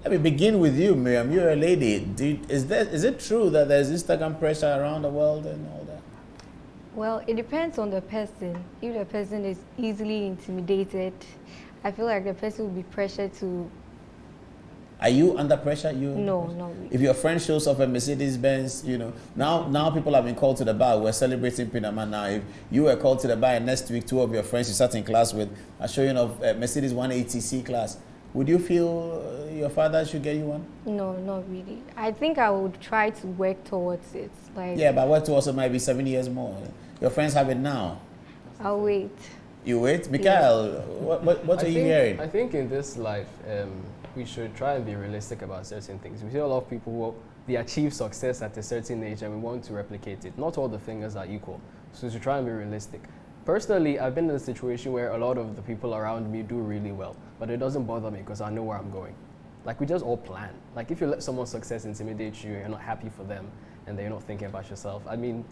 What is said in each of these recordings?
Let me begin with you, Miriam. You're a lady. Is it true that there's Instagram pressure around the world and all that? Well, it depends on the person. If the person is easily intimidated, I feel like the person will be pressured to. Are you under pressure? No, not really. If your friend shows off a Mercedes-Benz, now people have been called to the bar. We're celebrating Pinama now. If you were called to the bar and next week 2 of your friends you sat in class with are showing off a Mercedes 180C class, would you feel your father should get you one? No, not really. I think I would try to work towards it. Yeah, but work towards it might be 7 years more. Your friends have it now. I'll wait. You wait? Michael, what are you hearing? I think in this life, we should try and be realistic about certain things. We see a lot of people who they achieve success at a certain age and we want to replicate it. Not all the fingers are equal. So to try and be realistic. Personally, I've been in a situation where a lot of the people around me do really well, but it doesn't bother me because I know where I'm going. Like, we just all plan. Like, if you let someone's success intimidate you, you're not happy for them, and they're not thinking about yourself. I mean,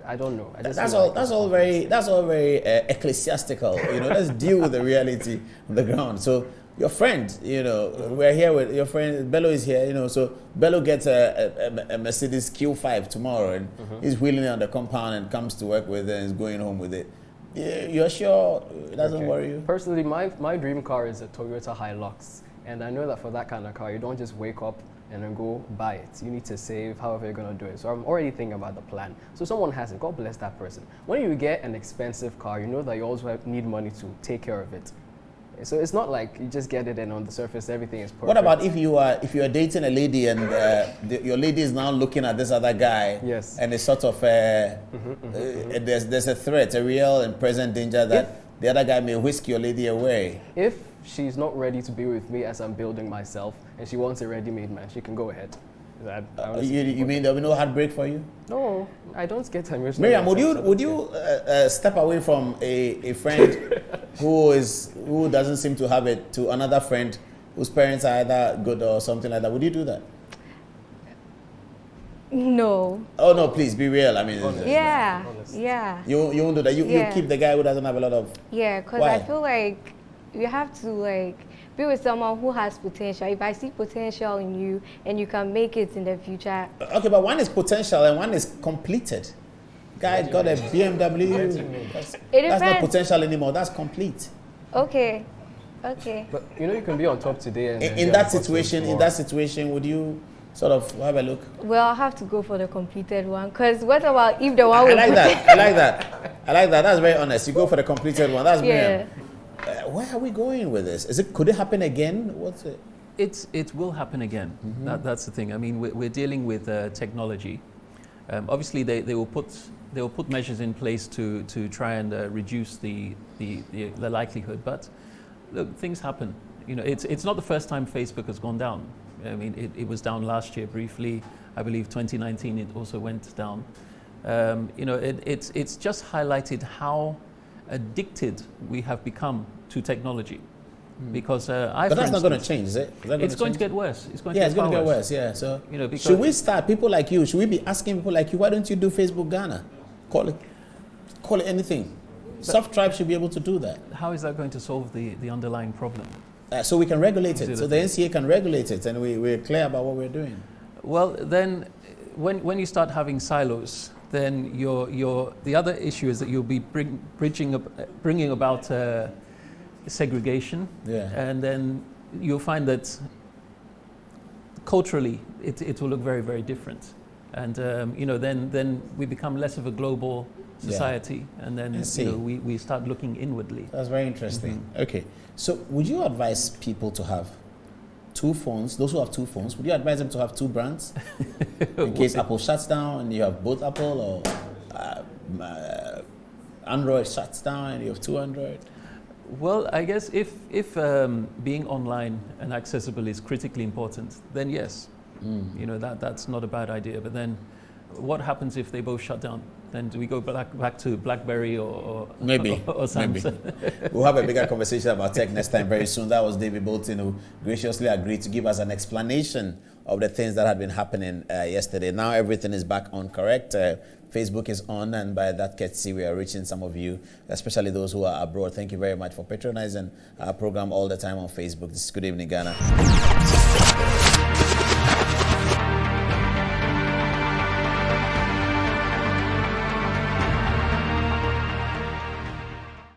I don't know. That's all very ecclesiastical. Let's deal with the reality on the ground. So your friend, we're here with your friend Bello is here. So Bello gets a Mercedes Q5 tomorrow, and he's wheeling it on the compound and comes to work with it and is going home with it. You're sure it doesn't worry you? Personally, my dream car is a Toyota Hilux, and I know that for that kind of car, you don't just wake up and then go buy it. You need to save however you're going to do it. So I'm already thinking about the plan. So someone has it. God bless that person. When you get an expensive car, you know that you also need money to take care of it. So it's not like you just get it and on the surface everything is perfect. What about if you are dating a lady and your lady is now looking at this other guy? Yes. And it's sort of there's a threat, a real and present danger that the other guy may whisk your lady away. If she's not ready to be with me as I'm building myself and she wants a ready-made man, she can go ahead. You mean there'll be no heartbreak for you? No, I don't get emotional. Miriam, would you step away from a friend who doesn't seem to have it to another friend whose parents are either good or something like that? Would you do that? No. Oh no, please be real. I mean, honest. Yeah. You won't do that. You keep the guy who doesn't have a lot of. Yeah, because I feel like you have to be with someone who has potential. If I see potential in you and you can make it in the future. Okay, but one is potential and one is completed. Guy got a BMW. That's not potential anymore. That's complete. Okay. But you can be on top today. And in that situation, would you sort of have a look? Well, I'll have to go for the completed one. Because what about if the one I like that. That's very honest. You go for the completed one. That's brilliant. Where are we going with this? Could it happen again? What's it? It will happen again. That's the thing. I mean, we're dealing with technology. Obviously, they will put measures in place to try and reduce the likelihood. But look, things happen. It's not the first time Facebook has gone down. I mean, it was down last year briefly. I believe 2019 it also went down. It's just highlighted how addicted we have become to technology, because but that's not going to change, is it? It's going to get worse. It's going to get worse. Yeah. So should we start people like you? Should we be asking people like you, why don't you do Facebook Ghana? Call it anything. Soft Tribe should be able to do that. How is that going to solve the underlying problem? So we can regulate it. So the NCA can regulate it, and we're clear about what we're doing. Well, then, when you start having silos, then the other issue is that you'll be bringing about segregation, and then you'll find that culturally it will look very, very different, and then we become less of a global society, and then we start looking inwardly. That's very interesting. Okay, so would you advise people to have 2 phones? Those who have 2 phones, would you advise them to have 2 brands in case Apple shuts down and you have both Apple, or Android shuts down and you have 2 Android? Well, I guess if being online and accessible is critically important, then yes, that's not a bad idea. But then, what happens if they both shut down? Then do we go back to BlackBerry or Samsung? Maybe. We'll have a bigger conversation about tech next time very soon. That was David Bolton, who graciously agreed to give us an explanation of the things that had been happening yesterday. Now everything is back on correct. Facebook is on, and by that courtesy, we are reaching some of you, especially those who are abroad. Thank you very much for patronizing our program all the time on Facebook. This is Good Evening Ghana.